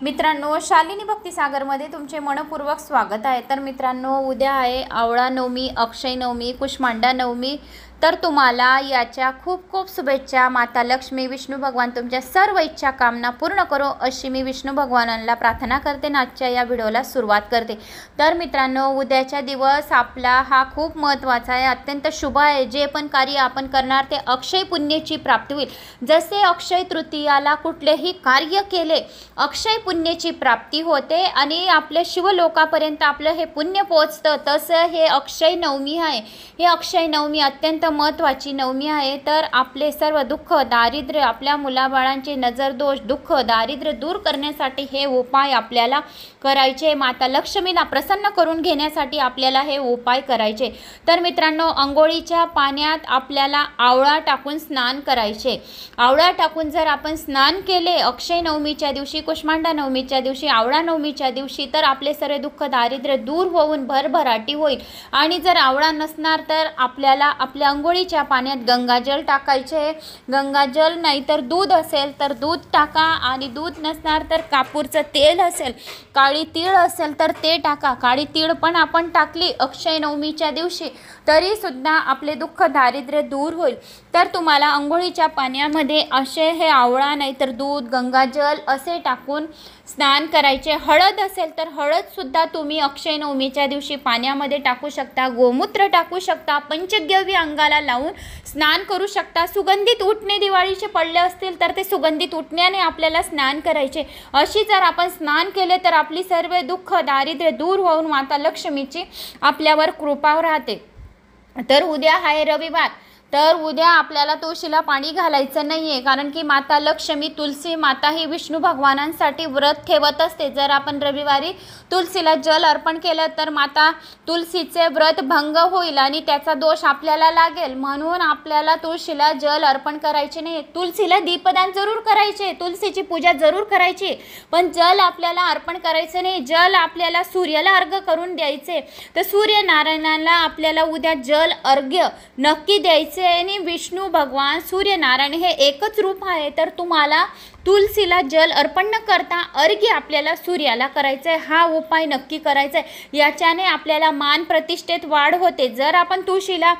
मित्रांनो, शालिनी भक्तिसागरमध्ये तुमचे मनपूर्वक स्वागत आहे। तर मित्रांनो, उद्या आहे आवळा नवमी, अक्षय नवमी, कुष्मांडा नवमी। तर तुम्हाला याच्या खूप खूप शुभेच्छा। माता लक्ष्मी, विष्णू भगवान तुमच्या सर्व इच्छा कामना पूर्ण करो अशी मी विष्णू भगवानांना प्रार्थना करते। आजच्या या व्हिडिओला सुरुवात करते। तर मित्रांनो, उद्याचा दिवस आपला हा खूप महत्त्वाचा आहे, अत्यंत शुभ आहे। जे पण कार्य आपण करणार ते अक्षय पुण्याची प्राप्ती होईल। जसे अक्षय तृतीयाला कुठलेही कार्य केले अक्षय पुण्याची प्राप्ती होते आणि आपल्या शिवलोकापर्यंत आपलं हे पुण्य पोहोचतं, तसं हे अक्षय नवमी आहे। हे अक्षय नवमी अत्यंत महत्त्वाची नवमी आहे। तर आपले सर्व दुःख दारिद्र्य, आपल्या मुलाबाळांचे नजर दोष दुःख दारिद्र्य दूर करण्यासाठी हे उपाय आपल्याला करायचे। माता लक्ष्मीला प्रसन्न करून घेण्यासाठी आपल्याला हे उपाय करायचे। तर मित्रांनो, अंघोळीच्या पाण्यात आपल्याला आवळा टाकून स्नान करायचे। आवळा टाकून जर आपण स्नान केले अक्षय नवमीच्या दिवशी, कुष्मांडा नवमीच्या दिवशी, आवळा नवमीच्या दिवशी, तर आपले सर्व दुःख दारिद्र्य दूर होऊन भरभराटी होईल। आणि जर आवळा नसणार तर आपल्याला आपल्या अंघोळीच्या पाण्यात गंगाजल टाकायचे। गंगाजल नाही तर दूध असेल तर दूध टाका, आणि दूध नसणार तर कापूरचं तेल असेल, काळी तीळ असेल तर ते टाका। काळी तीळ पण आपण टाकली अक्षय नवमीच्या दिवशी तरी सुद्धा आपले दुःख दारिद्र्य दूर होईल। तर तुम्हाला अंघोळीच्या पाण्यामध्ये असे हे आवळा नाही तर दूध गंगाजल असे टाकून स्नान करायचे। हळद असेल तर हळद सुद्धा तुम्ही अक्षय नवमीच्या दिवशी पाण्यामध्ये टाकू शकता, गोमूत्र टाकू शकता, पंचगव्य अंगाला लावून स्नान करू शकता। सुगंधित उटणे दिवाळीचे पडले असतील तर ते सुगंधित उटण्याने आपल्याला स्नान करायचे। अशी जर आपण स्नान केले तर आपली सर्व दुःख दारिद्र्य दूर होऊन माता लक्ष्मीची आपल्यावर कृपा राहते। तर उद्या आहे रविवार, तर उद्या आपल्याला तुळशीला पाणी घालायचं नाही आहे, कारण की माता लक्ष्मी तुलसी माता ही विष्णू भगवानांसाठी व्रत ठेवत असते। जर आपण रविवारी तुलसीला जल अर्पण केलं तर माता तुलसीचे व्रत भंग होईल आणि त्याचा दोष आपल्याला लागेल, म्हणून आपल्याला तुळशीला जल अर्पण करायचे नाही। तुलसीला दीपदान जरूर करायचे, तुलसीची पूजा जरूर करायची, पण जल आपल्याला अर्पण करायचं नाही। जल आपल्याला सूर्याला अर्घ्य करून द्यायचे। तर सूर्यनारायणाला आपल्याला उद्या जल अर्घ्य नक्की द्यायचे। आणि विष्णू भगवान सूर्यनारायण हे एकच रूप आहे, तर तुम्हाला तुलसीला जल अर्पण न करता अर्घ्य आपल्याला सूर्याला करायचं आहे। हा उपाय नक्की करायचा आहे, याच्याने आपल्याला मान प्रतिष्ठेत वाढ होते। जर आपण तुळशीला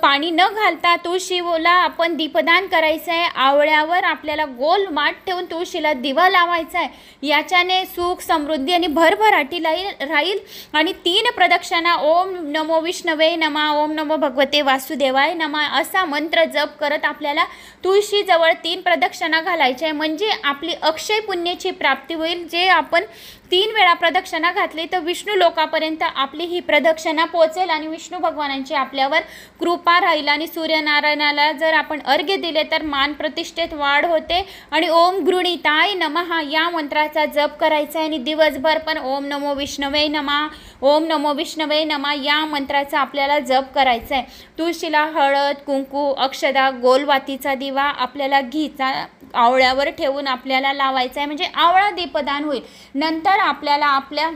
पाणी न घालता तुळशीला आपण दीपदान करायचं आहे। आवळ्यावर आपल्याला गोल माठ ठेवून तुळशीला दिवा लावायचा आहे, याच्याने सुख समृद्धी आणि भरभराटी राहील। आणि 3 प्रदक्षिणा ओम नमो विष्णवे नमः, ओम नमो भगवते वासुदेवाय नमः असा मंत्र जप करत आपल्याला तुळशीजवळ 3 प्रदक्षिणा घालायच्या, म्हणजे आपली अक्षय पुण्याची प्राप्ती होईल। जे आपण 3 वेळा प्रदक्षिणा घातली तर विष्णू लोकापर्यंत आपली ही प्रदक्षिणा पोहोचेल आणि विष्णू भगवानांची आपल्यावर कृपा राहील। आणि सूर्यनारायणाला जर आपण अर्घ्य दिले तर मान प्रतिष्ठेत वाढ होते। आणि ओम गृणीताय नमः या मंत्राचा जप करायचा आहे, आणि दिवसभर पण ओम नमो विष्णवे नमः, ओम नमो विष्णवे नमः या मंत्राचा आपल्याला जप करायचा आहे। तुळशीला हळद कुंकू अक्षदा गोलवातीचा दिवा आपल्याला घीचा आवळ्यावर ठेवून आपल्याला लावायचा आहे, म्हणजे आवळा दीपदान होईल। नंतर आपल्याला आपल्या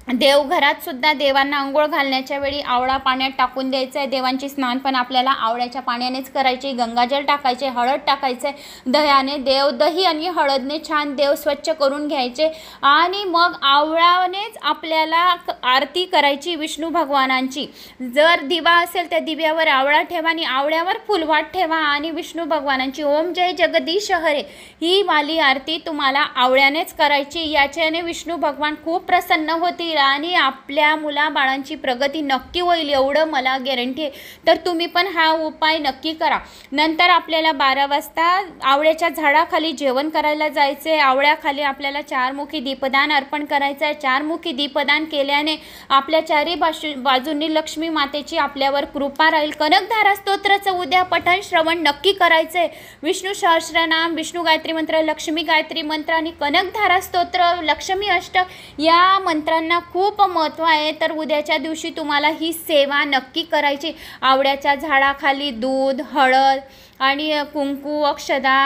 देवघरात सुद्धा देवांना अंघोळ घालण्याच्या वेळी आवळा पाण्यात टाकून द्यायचं आहे। देवांची स्नान पण आपल्याला आवळ्याच्या पाण्यानेच करायची। गंगाजल टाकायचे, हळद टाकायचे, दह्याने दही आणि हळदने छान देव स्वच्छ करून घ्यायचे, आणि मग आवळ्यानेच आपल्याला आरती करायची विष्णू भगवानांची। जर दिवा असेल त्या दिव्यावर आवळा ठेवा आणि आवळ्यावर फुलवाट ठेवा, आणि विष्णू भगवानांची ओम जय जगदीश हरे ही वाली आरती तुम्हाला आवळ्यानेच करायची। याच्याने विष्णू भगवान खूप प्रसन्न होतील आणि आपल्या मुलाबाळांची प्रगती नक्की होईल, एवढं मला गॅरंटी आहे। तर तुम्ही पण हा उपाय नक्की करा। नंतर आपल्याला 12 वाजता आवळ्याच्या झाडाखाली जेवण करायला जायचे। आवळ्याखाली आपल्याला 4मुखी दीपदान अर्पण करायचं आहे। 4मुखी दीपदान केल्याने आपल्या चारी बाजूंनी लक्ष्मी मातेची आपल्यावर कृपा राहील। कनकधारा स्तोत्राचं उद्या पठण श्रवण नक्की करायचं आहे। विष्णू सहस्रनाम, विष्णू गायत्री मंत्र, लक्ष्मी गायत्री मंत्र आणि कनकधारा स्तोत्र, लक्ष्मी अष्टक या मंत्रांना खूप महत्त्व आहे। तर उद्याच्या दिवशी तुम्हाला ही सेवा नक्की करायची। आवळ्याच्या झाडाखाली दूध हळद आणि कुंकू अक्षदा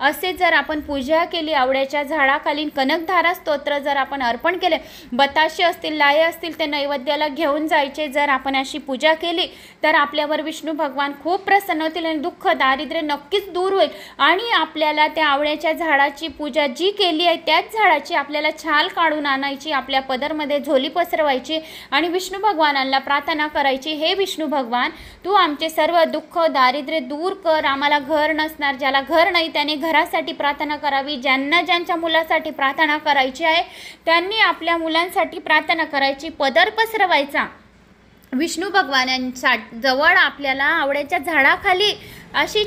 असे जर आपण पूजा केली, आवळ्याच्या झाडाखाली कनकधारा स्तोत्र जर आपण अर्पण केले, बताशे असतील, लाये असतील, ते नैवेद्याला घेऊन जायचे. जर आपण अशी पूजा केली तर आपल्यावर विष्णू भगवान खूप प्रसन्न होतील आणि दुःख दारिद्र्य नक्कीच दूर होईल. आणि आपल्याला त्या आवळ्याच्या झाडाची पूजा जी केली आहे त्याच झाडाची आपल्याला छाल काढून आणायची, आपल्या पदरमध्ये झोली पसरवायची आणि विष्णू भगवानांना प्रार्थना करायची, हे विष्णू भगवान, तू आमचे सर्व दुःख दारिद्र्य दूर कर. आम्हाला घर नसणार, ज्याला घर नाही त्याने घरासाठी प्रार्थना करावी. ज्यांच्या मुलासाठी प्रार्थना करायची आहे त्यांनी आपल्या मुलांसाठी प्रार्थना करायची. पदर पसरवायचा विष्णू भगवानांच्या जवळ. आपल्याला आवळ्याच्या झाडाखाली अशी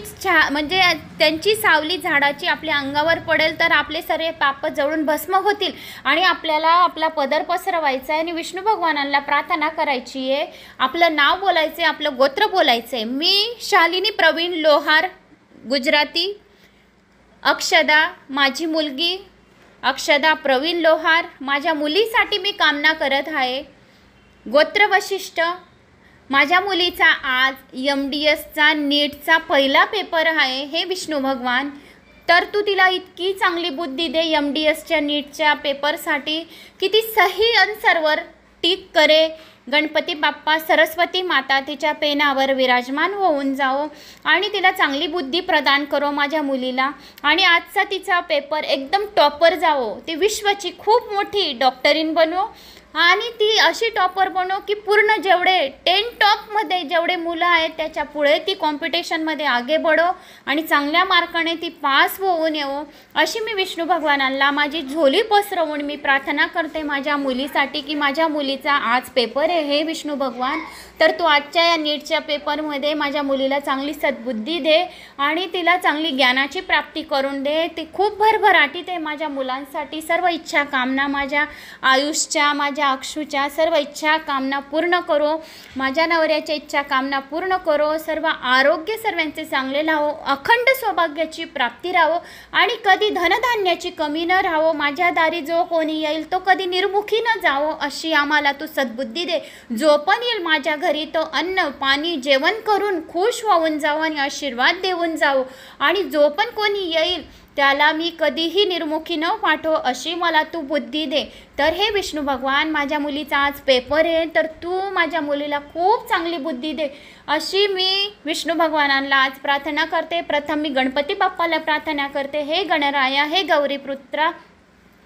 म्हणजे त्यांची सावली झाडाची आपल्या अंगावर पडेल तर आपले सर्व पाप जळून भस्म होतील. आणि आपल्याला आपला पदर पसरवायचा आहे आणि विष्णू भगवानांना प्रार्थना करायची आहे. आपलं नाव बोलायचं आहे, आपलं गोत्र बोलायचं आहे. मी शालिनी प्रवीण लोहार, गुजराती. अक्षदा माझी मुलगी, अक्षदा प्रवीण लोहार. माझ्या मुलीसाठी मी कामना करत आहे. गोत्र वशिष्ठ. माझ्या मुलीचा आज MDSचा नीटचा पहिला पेपर आहे, हे विष्णू भगवान, तर तू तिला इतकी चांगली बुद्धी दे MDSच्या नीटच्या पेपरसाठी की ती सही आन्सरवर टिक करे. गणपती बाप्पा, सरस्वती माता तिच्या पेनावर विराजमान होऊन जाओ आणि तिला चांगली बुद्धी प्रदान करो माझ्या मुलीला. आणि आजचा तिचा पेपर एकदम टॉपर जावो, ती विश्वाची खूप मोठी डॉक्टरीन बनो आणि ती अशी टॉपर बनो की पूर्ण जेवढे 10 टॉपमध्ये जेवढे मुलं आहेत त्याच्या पुढे ती कॉम्पिटिशनमध्ये आगे बढो आणि चांगल्या मार्काने ती पास होऊन येवो, अशी मी विष्णू भगवानांना माझी झोली पसरवून मी प्रार्थना करते माझ्या मुलीसाठी की माझ्या मुलीचा आज पेपर आहे, हे विष्णू भगवान, तर तू आजच्या या नीटच्या पेपरमध्ये माझ्या मुलीला चांगली सद्बुद्धी दे आणि तिला चांगली ज्ञानाची प्राप्ती करून दे. ती खूप भरभराटीत आहे माझ्या मुलांसाठी. सर्व इच्छा कामना माझ्या आयुष्याच्या, माझ्या अक्षूच्या सर्व इच्छा कामना पूर्ण करो. माझ्या नवऱ्याच्या इच्छा कामना पूर्ण करो. सर्व आरोग्य सर्वांचे चांगले राहो, अखंड सौभाग्याची प्राप्ती राहो आणि कधी धनधान्याची कमी न राहो. माझ्या दारी जो कोणी येईल तो कधी निर्मुखी न जावो, अशी आम्हाला तू सद्बुद्धी दे. जो पण येईल माझ्या घरी तो अन्न पाणी जेवण करून खुश होऊन जावो आणि आशीर्वाद देऊन जावो. आणि जो पण कोणी येईल त्याला मी कधीही निर्मुखी न पाठव, अशी मला तू बुद्धी दे. तर हे विष्णू भगवान, माझ्या मुलीचा आज पेपर आहे तर तू माझ्या मुलीला खूप चांगली बुद्धी दे, अशी मी विष्णू भगवानांना आज प्रार्थना करते. प्रथम मी गणपती बाप्पाला प्रार्थना करते. हे गणराया, हे गौरीपुत्रा,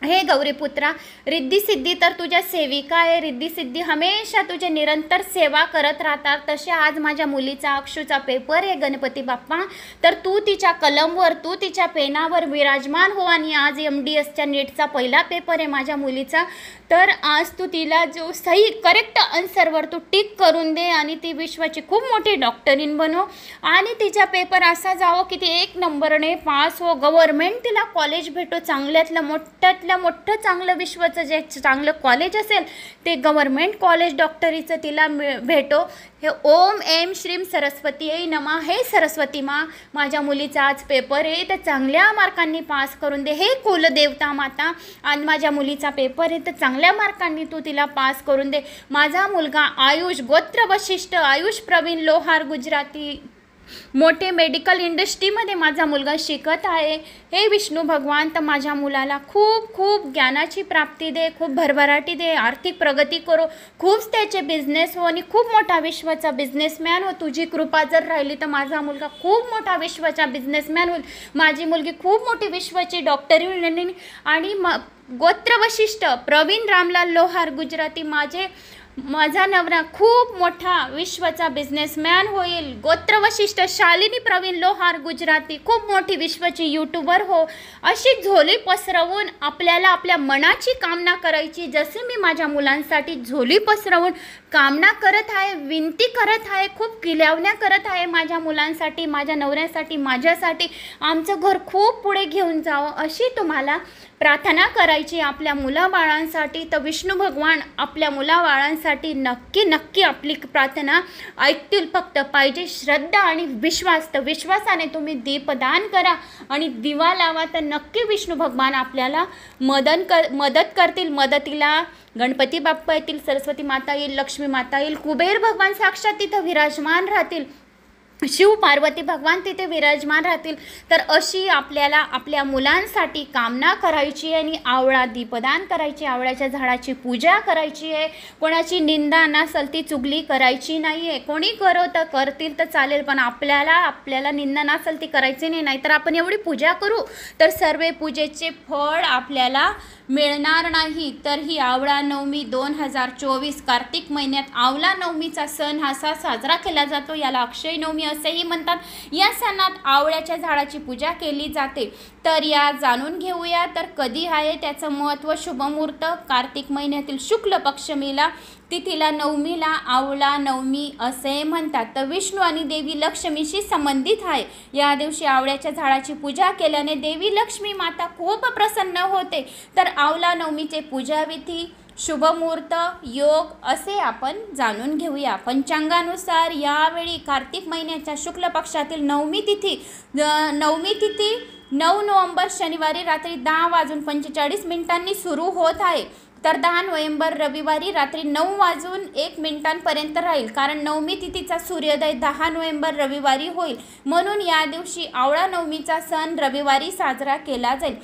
हे गौरीपुत्रा, रिद्धी तर तुझ्या सेविका आहे. रिद्धी हमेशा तुझे निरंतर सेवा करत राहतात. तसे आज माझ्या मुलीचा अक्षूचा पेपर आहे गणपती बाप्पा, तर तू तिच्या कलमवर, तू तिच्या पेनावर विराजमान हो. आणि आज MDSच्या नीटचा पहिला पेपर आहे माझ्या मुलीचा, तर आज तू तिला जो सही करेक्ट आन्सरवर तू टिक करून दे आणि ती विश्वाची खूप मोठी डॉक्टरीन बनो आणि तिचा पेपर असा जावो की ती 1 नंबरने पास हो. गव्हर्मेंट तिला कॉलेज भेटो, चांगल्यातलं मोठं चांगलं विश्वाचं जे चांगलं कॉलेज असेल ते गव्हर्मेंट कॉलेज डॉक्टरीचं तिला भेटो. हे ओम ऐं श्रीं सरस्वती नमः. हे सरस्वती मा, माझ्या मुलीचा आज पेपर आहे तर चांगल्या मार्कांनी पास करून दे. हे कुलदेवता माता, आज माझ्या मुलीचा पेपर आहे तर चांगल्या मार्कांनी तू तिला पास करून दे. माझा मुलगा आयुष, गोत्र वशिष्ठ, आयुष प्रवीण लोहार, गुजराती, मोठे मेडिकल इंडस्ट्रीमध्ये माझा मुलगा शिकत आहे. हे विष्णू भगवान, तर माझ्या मुलाला खूप खूप ज्ञानाची प्राप्ती दे, खूप भरभराटी दे, आर्थिक प्रगती करो, खूप त्याचे बिझनेस हो आणि खूप मोठा विश्वाचा बिझनेसमॅन हो. तुझी कृपा जर राहिली तर माझा मुलगा खूप मोठा विश्वाचा बिझनेसमॅन होईल. माझी मुलगी खूप मोठी विश्वाची डॉक्टरी होईल. आणि गोत्र वशिष्ठ प्रवीण रामलाल लोहार, गुजराती, माझा नवरा खूप मोठा विश्वाचा बिझनेसमॅन होईल. गोत्र वशिष्ठ शालिनी प्रवीण लोहार, गुजराती, खूप मोठी विश्वाची यूट्यूबर हो. अशी झोली पसरवून आपल्याला आपल्या मनाची कामना करायची. जसे मी माझ्या मुलांसाठी झोली पसरवून कामना करत आहे, विनंती करत आहे, खूप किल्यावण्या करत आहे माझ्या मुलांसाठी, माझ्या नवऱ्यासाठी, माझ्यासाठी, आमचं घर खूप पुढे घेऊन जावं, अशी तुम्हाला प्रार्थना करायची आपल्या मुलाबाळांसाठी. तर विष्णू भगवान आपल्या मुलाबाळांसाठी नक्की आपली प्रार्थना ऐकतील. फक्त पाहिजे श्रद्धा आणि विश्वास. तर विश्वासाने तुम्ही दीपदान करा आणि दिवा लावा, तर नक्की विष्णू भगवान आपल्याला मदत करतील. मदतीला गणपती बाप्पा येतील, सरस्वती माता येईल, लक्ष्मी माता येईल, कुबेर भगवान साक्षात तिथं विराजमान राहतील. शिव पार्वती भगवान तिथे विराजमान राहतील। तर अशी आपल्याला आपल्या मुलांसाठी कामना करायची आणि आवळा दीपदान करायची, आवळ्याच्या झाडाची पूजा करायची आहे। कोणाची निंदा नासलती चुगली करायची नाही आहे। कोणी तर करतील तर चालेल, पण आपल्याला निंदा नासलती करायची नाही, नाहीतर आपण एवढी पूजा करू तर सर्व पूजेचे फळ आपल्याला मिळणार नाही। तर ही आवळा नवमी 2024 कार्तिक महिन्यात आवळा नवमीचा सण हा साजरा केला जातो। याला अक्षय नवमी असेही म्हणतात। या सणात आवळ्याच्या झाडाची पूजा केली जाते। तर या जाणून घेऊया तर कधी आहे त्याचं महत्त्व। शुभमुहूर्त कार्तिक महिन्यातील शुक्ल पक्षमीला तिथीला नवमीला आवळा नवमी असे म्हणतात। तर विष्णू आणि देवी लक्ष्मीशी संबंधित आहे। या दिवशी आवळ्याच्या झाडाची पूजा केल्याने देवी लक्ष्मी माता खूप प्रसन्न होते। तर आवळा नवमीचे पूजाविधी, शुभमुहूर्त, योग असे आपण जाणून घेऊया। पंचांगानुसार यावेळी कार्तिक महिन्याच्या शुक्ल पक्षातील नवमी तिथी 9 नोव्हेंबर शनिवारी रात्री 10:45 सुरू होत आहे। तर 10 नोव्हेंबर रविवारी रात्री 9:01 राहील। कारण नवमी तिथीचा सूर्योदय 10 नोव्हेंबर रविवारी होईल, म्हणून या दिवशी आवळा नवमीचा सण रविवारी साजरा केला जाईल।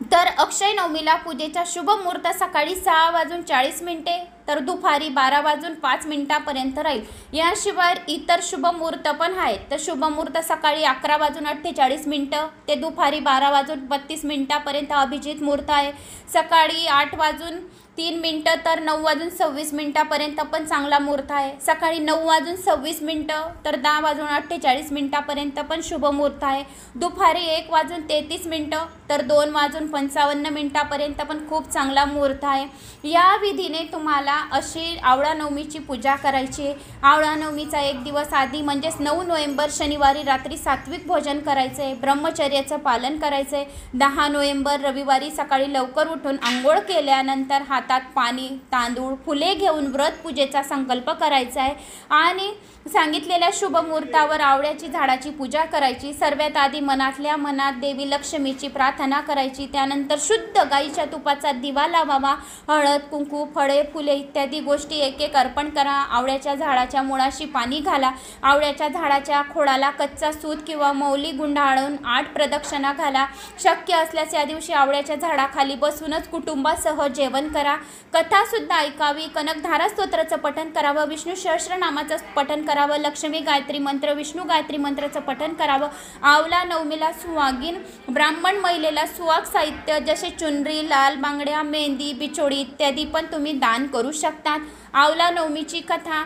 तर अक्षय नवमीला पूजेचा शुभ मुहूर्त सकाळी 6:40 तर दुपारी 12:05 राहील। याशिवाय इतर शुभ मुहूर्त पण आहेत। तर शुभ मुहूर्त सकाळी 11:48 ते दुपारी 12:32 अभिजित मुहूर्त आहे। सकाळी 8:03 तर 9:26 पण चांगला मुहूर्त आहे। सकाळी 9:26 तर 10:48 पण शुभ मुहूर्त आहे। दुपारी 1:33 तर 2:55 पण खूप चांगला मुहूर्त आहे। या विधीने तुम्हाला अशी आवळा नवमीची पूजा करायची आहे। आवळा नवमीचा एक दिवस आधी म्हणजेच 9 नोव्हेंबर शनिवारी रात्री सात्विक भोजन करायचं आहे, ब्रह्मचर्याचं पालन करायचं आहे। 10 नोव्हेंबर रविवारी सकाळी लवकर उठून आंघोळ केल्यानंतर हातात पाणी, तांदूळ, फुले घेऊन व्रत पूजेचा संकल्प करायचा आहे आणि सांगितलेल्या शुभ मुहूर्तावर आवळ्याची झाडाची पूजा करायची। सर्वात आधी मनातल्या मनात देवी लक्ष्मीची प्रार्थना करायची। त्यानंतर शुद्ध गाईच्या तुपाचा दिवा लावावा। हळद, कुंकू, फळे, फुले इत्यादी गोष्टी एक एक अर्पण करा। आवळ्याच्या झाडाच्या मुळाशी पाणी घाला। आवळ्याच्या झाडाच्या खोडाला कच्चा सूत किंवा मौली गुंडाळून 8 प्रदक्षिणा घाला। शक्य असल्यास या दिवशी आवळ्याच्या झाडाखाली बसूनच कुटुंबासह जेवण करा। कथासुद्धा ऐकावी। कनकधारा स्तोत्राचं पठण करावं। विष्णू सहस्रनामाचं पठण करावं। लक्ष्मी गायत्री मंत्र, विष्णू गायत्री मंत्राचं पठण करावं। आवळा नवमीला सुहागीन ब्राह्मण महिलेला सुहाग साहित्य जसे चुनरी, लाल बांगड्या, मेहंदी, बिछोडी इत्यादी पण तुम्ही दान करू शकतात। आवळा नवमीची कथा।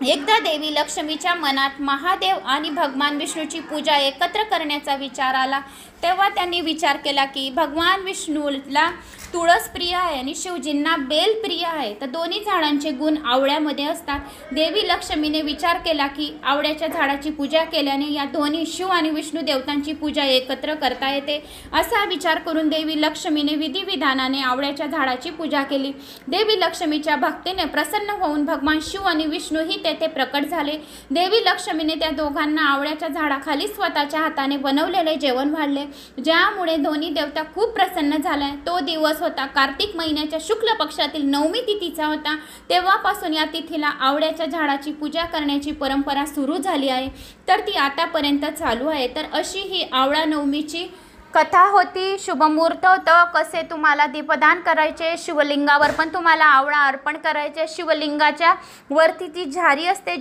एकदा देवी लक्ष्मीच्या मनात महादेव आणि भगवान विष्णूची पूजा एकत्र करण्याचा विचार आला। तेव्हा त्यांनी विचार केला की भगवान विष्णूला तुळस प्रिय आहे आणि शिवजींना बेल प्रिय आहे। तर दोन्ही झाडांचे गुण आवळ्यामध्ये असतात। देवी लक्ष्मीने विचार केला की आवळ्याच्या झाडाची पूजा केल्याने या दोन्ही शिव आणि विष्णू देवतांची पूजा एकत्र करता येते। असा विचार करून देवी लक्ष्मीने विधिविधानाने आवळ्याच्या झाडाची पूजा केली। देवी लक्ष्मीच्या भक्तीने प्रसन्न होऊन भगवान शिव आणि विष्णूही तेथे प्रकट झाले। देवी लक्ष्मीने त्या दोघांना आवळ्याच्या झाडाखाली स्वतःच्या हाताने बनवलेले जेवण वाढले, ज्यामुळे दोन्ही देवता खूप प्रसन्न झाले। तो दिवस होता कार्तिक महिन्याच्या शुक्ल पक्षातील नवमी तिथीचा होता। तेव्हापासून या तिथीला आवळ्याच्या झाडाची पूजा करण्याची परंपरा सुरू झाली आहे। तर ती आतापर्यंत चालू आहे। तर अशी ही आवळा नवमीची कथा होती। शुभमुहूर्त होतं। कसे तुम्हाला दीपदान करायचे, शिवलिंगावर पण तुम्हाला आवळा अर्पण करायचे। शिवलिंगाच्या वरती ती झारी असते,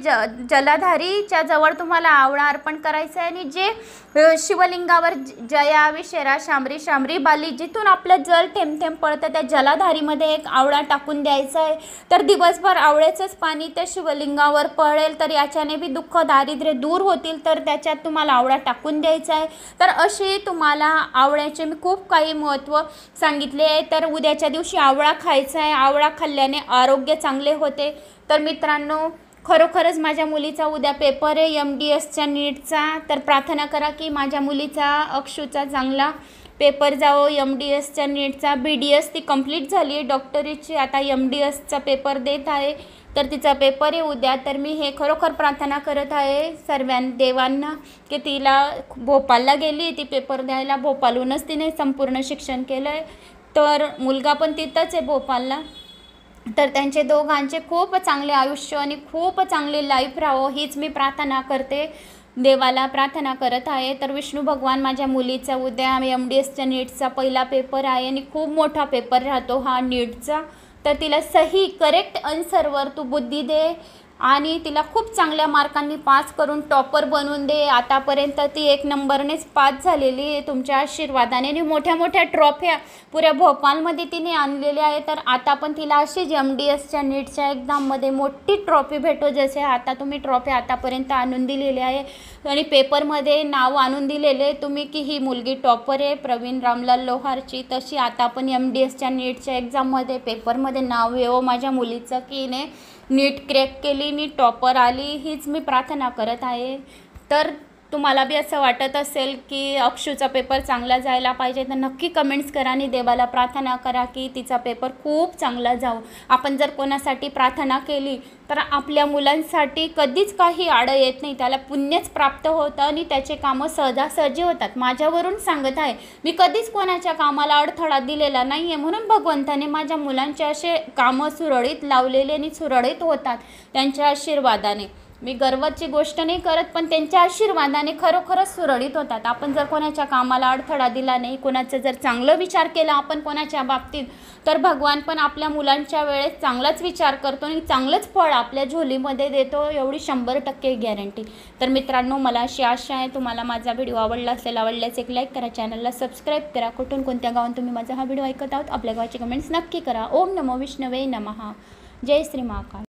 जलाधारीच्या जवळ तुम्हाला आवळा अर्पण करायचं आहे आणि जे शिवलिंगावर जया, विशेरा, शामरी, शामरी बाली जिथून आपलं जल थेंब थेंब पडतं त्या जलाधारीमध्ये एक आवळा टाकून द्यायचा आहे। तर दिवसभर आवळ्याचंच पाणी त्या शिवलिंगावर पडेल, तर याच्याने बी दुःख दारिद्र्य दूर होतील। तर त्याच्यात तुम्हाला आवळा टाकून द्यायचा आहे। तर अशी तुम्हाला आवळ्याचे मी खूप काही महत्त्व सांगितले आहे। तर उद्याच्या दिवशी आवळा खायचा आहे। आवळा खाल्ल्याने आरोग्य चांगले होते। तर मित्रांनो, खरोखरच माझ्या मुलीचा उद्या पेपर आहे MDSच्या नीटचा। तर प्रार्थना करा की माझ्या मुलीचा अक्षूचा चांगला पेपर जावो MDSच्या नीटचा। BDS ती कंप्लीट झाली आहे डॉक्टरीची, आता MDSचा पेपर देत आहे। तर तिचा पेपर आहे उद्या। तर मी हे खरोखर प्रार्थना करत आहे सर्व देवांना की तिला भोपाळला गेली ती पेपर द्यायला, भोपाळहूनच तिने संपूर्ण शिक्षण केलं आहे। तर मुलगा पण तिथंच आहे भोपाळला। तर त्यांचे दोघांचे खूप चांगले आयुष्य आणि खूप चांगले लाईफ राहावं हीच मी प्रार्थना करते, देवाला प्रार्थना करत आहे. तर विष्णू भगवान, माझ्या मुलीचा उद्या MDSच्या नीटचा पहिला पेपर आहे आणि खूप मोठा पेपर राहतो हा नीटचा. तर तिला सही करेक्ट आन्सरवर तू बुद्धी दे आणि तिला खूप चांगल्या मार्कांनी पास करून टॉपर बनवून दे. आतापर्यंत ती 1 नंबरनेच पास झालेली आहे तुमच्या आशीर्वादाने आणि मोठ्या मोठ्या ट्रॉफ्या पुऱ्या भोपाळमध्ये तिने आणलेल्या आहे. तर आता पण तिला अशीच MDSच्या नीटच्या एक्झाममध्ये मोठी ट्रॉफी भेटो, जसे आता तुम्ही ट्रॉफी आतापर्यंत आणून दिलेली आहे आणि पेपरमध्ये नाव आणून दिलेले तुम्ही की ही मुलगी टॉपर आहे प्रवीण रामलाल लोहारची. तशी आता पण MDSच्या नीटच्या एक्झाममध्ये पेपरमध्ये नाव येवो माझ्या मुलीचं की ने नीट क्रॅक केली, नीट टॉपर आली, हीच मी प्रार्थना करत आहे. तर तुम्हाला बी असं वाटत असेल की अक्षूचा पेपर चांगला जायला पाहिजे तर नक्की कमेंट्स करा आणि देवाला प्रार्थना करा की तिचा पेपर खूप चांगला जावो. आपण जर कोणासाठी प्रार्थना केली तर आपल्या मुलांसाठी कधीच काही आडं येत नाही, त्याला पुण्यच प्राप्त होतं आणि त्याचे कामं सहजासहजी होतात. माझ्यावरून सांगत आहे, मी कधीच कोणाच्या कामाला अडथळा दिलेला नाही आहे, म्हणून भगवंताने माझ्या मुलांचे असे कामं सुरळीत लावलेले आणि सुरळीत होतात त्यांच्या आशीर्वादाने. मी गर्वाची गोष्ट नाही करत, पण त्यांच्या आशीर्वादाने खरोखरच सुरळीत होतात. आपण जर कोणाच्या कामाला अडथळा दिला नाही, कोणाचं जर चांगलं विचार केला आपण कोणाच्या बाबतीत, तर भगवान पण आपल्या मुलांच्या वेळेस चांगलाच विचार करतो आणि चांगलंच फळ आपल्या झोलीमध्ये देतो, एवढी 100% गॅरंटी. तर मित्रांनो, मला अशी आशा आहे तुम्हाला माझा व्हिडिओ आवडला असेल. आवडल्यास एक लाईक करा, चॅनलला सबस्क्राईब करा. कुठून कोणत्या गावात तुम्ही माझा हा व्हिडिओ ऐकत आहात आपल्या गावाचे कमेंट्स नक्की करा. ओम नमो विष्णवे नमः. जय श्री महाकाल.